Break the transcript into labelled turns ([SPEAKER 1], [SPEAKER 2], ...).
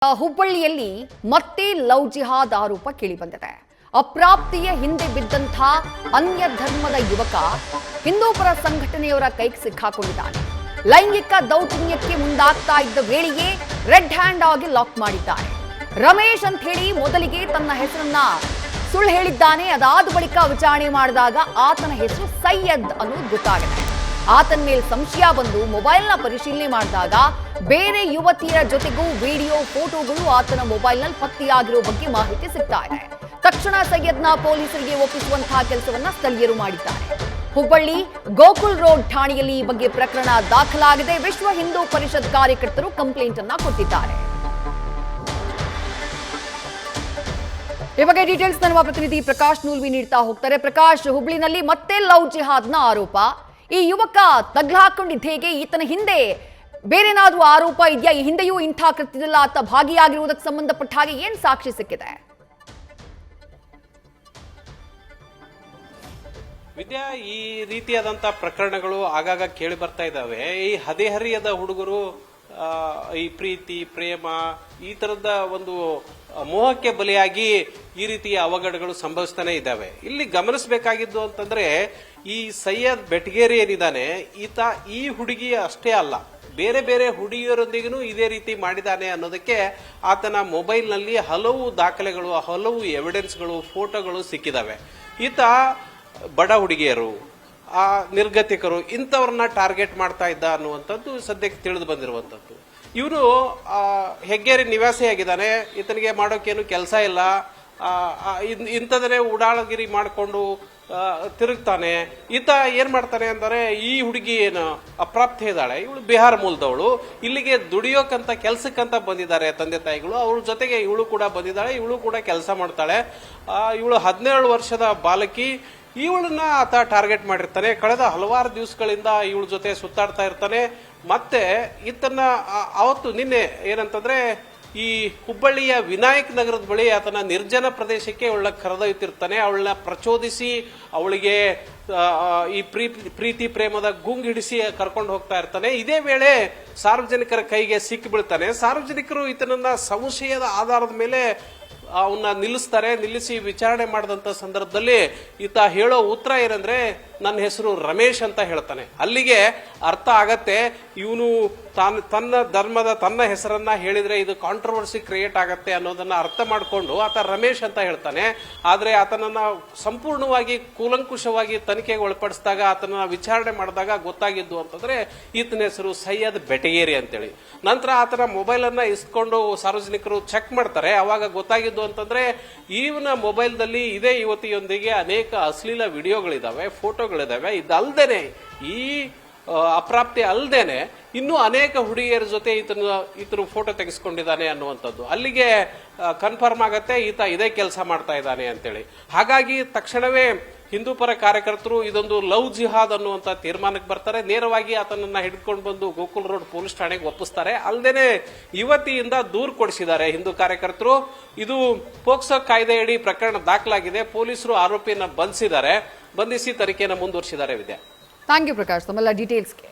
[SPEAKER 1] ಹುಬ್ಬಳ್ಳಿಯಲ್ಲಿ ಮತ್ತೆ ಲವ್ ಜಿಹಾದ್ ಆರೋಪ ಕೇಳಿಬಂದಿದೆ. ಅಪ್ರಾಪ್ತಿಯ ಹಿಂದೆ ಬಿದ್ದಂಥ ಅನ್ಯ ಧರ್ಮದ ಯುವಕ ಹಿಂದೂಪರ ಸಂಘಟನೆಯವರ ಕೈಗೆ ಸಿಕ್ಕಾಕೊಂಡಿದ್ದಾನೆ. ಲೈಂಗಿಕ ದೌರ್ಜನ್ಯಕ್ಕೆ ಮುಂದಾಗ್ತಾ ಇದ್ದ ವೇಳೆಯೇ ರೆಡ್ ಹ್ಯಾಂಡ್ ಆಗಿ ಲಾಕ್ ಮಾಡಿದ್ದಾರೆ. ರಮೇಶ್ ಅಂತ ಹೇಳಿ ಮೊದಲಿಗೆ ತನ್ನ ಹೆಸರನ್ನ ಸುಳ್ಳು ಹೇಳಿದ್ದಾನೆ. ಅದಾದ ಬಳಿಕ ವಿಚಾರಣೆ ಮಾಡಿದಾಗ ಆತನ ಹೆಸರು ಸೈಯದ್ ಅನ್ನೋದು ಗೊತ್ತಾಗಿದೆ. ಆತನ ಮೇಲೆ ಸಂಶಯ ಬಂದು ಮೊಬೈಲ್ನ ಪರಿಶೀಲನೆ ಮಾಡಿದಾಗ ಬೇರೆ ಯುವತಿಯರ ಜೊತೆಗೂ ವಿಡಿಯೋ ಫೋಟೋಗಳು ಆತನ ಮೊಬೈಲ್ನಲ್ಲಿ ಪತ್ತೆಯಾಗಿರೋ ಬಗ್ಗೆ ಮಾಹಿತಿ ಸಿಗ್ತಾ ಇದೆ. ತಕ್ಷಣ ಸೈಯದ್ನ ಪೊಲೀಸರಿಗೆ ಒಪ್ಪಿಸುವಂತಹ ಕೆಲಸವನ್ನ ಸ್ಥಳೀಯರು ಮಾಡಿದ್ದಾರೆ. ಹುಬ್ಬಳ್ಳಿ ಗೋಕುಲ್ ರೋಡ್ ಠಾಣೆಯಲ್ಲಿ ಈ ಬಗ್ಗೆ ಪ್ರಕರಣ ದಾಖಲಾಗಿದೆ. ವಿಶ್ವ ಹಿಂದೂ ಪರಿಷತ್ ಕಾರ್ಯಕರ್ತರು ಕಂಪ್ಲೇಂಟ್ ಅನ್ನ ಕೊಟ್ಟಿದ್ದಾರೆ. ಈ ಬಗ್ಗೆ ಡೀಟೇಲ್ಸ್ ನಮ್ಮ ಪ್ರತಿನಿಧಿ ಪ್ರಕಾಶ್ ನೂಲ್ವಿ ನೀಡ್ತಾ ಹೋಗ್ತಾರೆ. ಪ್ರಕಾಶ್, ಹುಬ್ಬಳ್ಳಿನಲ್ಲಿ ಮತ್ತೆ ಲವ್ ಜಿಹಾದ್ನ ಆರೋಪ. ಈ ಯುವಕ ತಗ್ಲು ಹಾಕೊಂಡಿದ್ದ ಹೇಗೆ? ಈತನ ಹಿಂದೆ ಬೇರೆನಾದ್ರೂ ಆರೋಪ ಇದೆಯಾ? ಈ ಹಿಂದೆಯೂ ಇಂಥ ಕೃತ್ಯದಲ್ಲ ಆತ ಭಾಗಿಯಾಗಿರುವುದಕ್ಕೆ ಸಂಬಂಧಪಟ್ಟ ಹಾಗೆ ಏನ್ ಸಾಕ್ಷಿ ಸಿಕ್ಕಿದೆ?
[SPEAKER 2] ವಿದ್ಯಾ, ಈ ರೀತಿಯಾದಂತ ಪ್ರಕರಣಗಳು ಆಗಾಗ ಕೇಳಿ ಬರ್ತಾ ಇದ್ದಾವೆ. ಈ ಹದಿಹರಿಯದ ಹುಡುಗರು ಈ ಪ್ರೀತಿ ಪ್ರೇಮ ಈ ತರದ ಒಂದು ಮೋಹಕ್ಕೆ ಬಲಿಯಾಗಿ ಈ ರೀತಿಯ ಅವಘಡಗಳು ಸಂಭವಿಸ್ತಾನೆ ಇದ್ದಾವೆ. ಇಲ್ಲಿ ಗಮನಿಸಬೇಕಾಗಿದ್ದು ಅಂತಂದ್ರೆ, ಈ ಸೈಯದ್ ಬೆಟಗೇರಿ ಏನಿದ್ದಾನೆ, ಈತ ಈ ಹುಡುಗಿ ಅಷ್ಟೇ ಅಲ್ಲ, ಬೇರೆ ಬೇರೆ ಹುಡುಗಿಯರೊಂದಿಗೂ ಇದೇ ರೀತಿ ಮಾಡಿದ್ದಾನೆ ಅನ್ನೋದಕ್ಕೆ ಆತನ ಮೊಬೈಲ್ನಲ್ಲಿ ಹಲವು ದಾಖಲೆಗಳು, ಹಲವು ಎವಿಡೆನ್ಸ್ಗಳು, ಫೋಟೋಗಳು ಸಿಕ್ಕಿದಾವೆ. ಈತ ಬಡ ಹುಡುಗಿಯರು, ನಿರ್ಗತಿಕರು ಇಂಥವ್ರನ್ನ ಟಾರ್ಗೆಟ್ ಮಾಡ್ತಾ ಇದ್ದ ಅನ್ನುವಂಥದ್ದು ಸದ್ಯಕ್ಕೆ ತಿಳಿದು ಬಂದಿರುವಂಥದ್ದು. ಇವನು ಹೆಗ್ಗೇರಿ ನಿವಾಸಿಯಾಗಿದ್ದಾನೆ. ಈತನಿಗೆ ಮಾಡೋಕೇನು ಕೆಲಸ ಇಲ್ಲ. ಇಂಥದನ್ನೇ ಉಡಾಳಗಿರಿ ಮಾಡಿಕೊಂಡು ತಿರುಗ್ತಾನೆ. ಈತ ಏನ್ ಮಾಡ್ತಾನೆ ಅಂದರೆ, ಈ ಹುಡುಗಿ ಏನು ಅಪ್ರಾಪ್ತಿ ಇದ್ದಾಳೆ, ಇವಳು ಬಿಹಾರ ಮೂಲದವಳು, ಇಲ್ಲಿಗೆ ದುಡಿಯೋಕಂತ ಕೆಲ್ಸಕ್ಕಂತ ಬಂದಿದ್ದಾರೆ ತಂದೆ ತಾಯಿಗಳು, ಅವ್ರ ಜೊತೆಗೆ ಇವಳು ಕೂಡ ಬಂದಿದ್ದಾಳೆ, ಇವಳು ಕೂಡ ಕೆಲಸ ಮಾಡ್ತಾಳೆ. ಇವಳು 17 ವರ್ಷದ ಬಾಲಕಿ. ಇವಳನ್ನ ಆತ ಟಾರ್ಗೆಟ್ ಮಾಡಿರ್ತಾನೆ. ಕಳೆದ ಹಲವಾರು ದಿವಸಗಳಿಂದ ಇವಳ ಜೊತೆ ಸುತ್ತಾಡ್ತಾ ಇರ್ತಾನೆ. ಮತ್ತೆ ಈತನ ಅವತ್ತು ನಿನ್ನೆ ಏನಂತಂದ್ರೆ, ಈ ಹುಬ್ಬಳ್ಳಿಯ ವಿನಾಯಕ್ ನಗರದ ಬಳಿ ಆತನ ನಿರ್ಜನ ಪ್ರದೇಶಕ್ಕೆ ಅವಳನ್ನ ಕರೆದೊಯ್ತಿರ್ತಾನೆ. ಅವಳನ್ನ ಪ್ರಚೋದಿಸಿ ಅವಳಿಗೆ ಈ ಪ್ರೀತಿ ಪ್ರೇಮದ ಗುಂಗಿಡಿಸಿ ಕರ್ಕೊಂಡು ಹೋಗ್ತಾ ಇರ್ತಾನೆ. ಇದೇ ವೇಳೆ ಸಾರ್ವಜನಿಕರ ಕೈಗೆ ಸಿಕ್ಕಿ ಬೀಳ್ತಾನೆ. ಸಾರ್ವಜನಿಕರು ಈತನನ್ನ ಸಂಶಯದ ಆಧಾರದ ಮೇಲೆ ಅವನ್ನ ನಿಲ್ಲಿಸಿ ವಿಚಾರಣೆ ಮಾಡಿದಂತ ಸಂದರ್ಭದಲ್ಲಿ ಈತ ಹೇಳೋ ಉತ್ತರ ಏನಂದ್ರೆ, ನನ್ನ ಹೆಸರು ರಮೇಶ್ ಅಂತ ಹೇಳ್ತಾನೆ. ಅಲ್ಲಿಗೆ ಅರ್ಥ ಆಗತ್ತೆ, ಇವನು ತನ್ನ ಧರ್ಮದ ತನ್ನ ಹೆಸರನ್ನ ಹೇಳಿದ್ರೆ ಇದು ಕಾಂಟ್ರವರ್ಸಿ ಕ್ರಿಯೇಟ್ ಆಗತ್ತೆ ಅನ್ನೋದನ್ನ ಅರ್ಥ ಮಾಡಿಕೊಂಡು ಆತ ರಮೇಶ್ ಅಂತ ಹೇಳ್ತಾನೆ. ಆದ್ರೆ ಆತನನ್ನ ಸಂಪೂರ್ಣವಾಗಿ ಕೂಲಂಕುಷವಾಗಿ ತನಿಖೆಗೆ ಒಳಪಡಿಸಿದಾಗ, ಆತನ ವಿಚಾರಣೆ ಮಾಡಿದಾಗ ಗೊತ್ತಾಗಿದ್ದು ಅಂತಂದ್ರೆ ಈತನ ಹೆಸರು ಸೈಯದ್ ಬೆಟಗೇರಿ ಅಂತೇಳಿ. ನಂತರ ಆತನ ಮೊಬೈಲ್ ಅನ್ನ ಇಸ್ಕೊಂಡು ಸಾರ್ವಜನಿಕರು ಚೆಕ್ ಮಾಡ್ತಾರೆ. ಅವಾಗ ಗೊತ್ತಾಗಿದ್ದು ಅಂತಂದ್ರೆ, ಇವನ ಮೊಬೈಲ್ನಲ್ಲಿ ಇದೇ ಯುವತಿಯೊಂದಿಗೆ ಅನೇಕ ಅಶ್ಲೀಲ ವಿಡಿಯೋಗಳಿದಾವೆ, ಫೋಟೋಗಳಿದಾವೆ. ಇದಲ್ದೇನೆ, ಈ ಅಪ್ರಾಪ್ತಿ ಅಲ್ದೇನೆ ಇನ್ನೂ ಅನೇಕ ಹುಡುಗಿಯರ ಜೊತೆ ಈತನು ಫೋಟೋ ತೆಗೆಸ್ಕೊಂಡಿದ್ದಾನೆ ಅನ್ನುವಂಥದ್ದು ಅಲ್ಲಿಗೆ ಕನ್ಫರ್ಮ್ ಆಗತ್ತೆ, ಈತ ಇದೇ ಕೆಲಸ ಮಾಡ್ತಾ ಇದ್ದಾನೆ ಅಂತೇಳಿ. ಹಾಗಾಗಿ ತಕ್ಷಣವೇ ಹಿಂದೂಪರ ಕಾರ್ಯಕರ್ತರು ಇದೊಂದು ಲವ್ ಜಿಹಾದ್ ಅನ್ನುವಂತ ತೀರ್ಮಾನಕ್ಕೆ ಬರ್ತಾರೆ. ನೇರವಾಗಿ ಆತನನ್ನ ಹಿಡ್ಕೊಂಡು ಬಂದು ಗೋಕುಲ್ ರೋಡ್ ಪೊಲೀಸ್ ಠಾಣೆಗೆ ಒಪ್ಪಿಸ್ತಾರೆ. ಅಲ್ಲದೇನೆ ಯುವತಿಯಿಂದ ದೂರು ಕೊಡಿಸಿದ್ದಾರೆ ಹಿಂದೂ ಕಾರ್ಯಕರ್ತರು. ಇದು ಪೋಕ್ಸೋ ಕಾಯ್ದೆಯಡಿ ಪ್ರಕರಣ ದಾಖಲಾಗಿದೆ. ಪೊಲೀಸರು ಆರೋಪಿಯನ್ನ ಬಂಧಿಸಿ ತನಿಖೆಯನ್ನು ಮುಂದುವರಿಸಿದ್ದಾರೆ. ವಿದ್ಯಾ,
[SPEAKER 1] ಥ್ಯಾಂಕ್ ಯು ಪ್ರಕಾಶ್, ತಮ್ಮೆಲ್ಲ ಡೀಟೇಲ್ಸ್ಗೆ.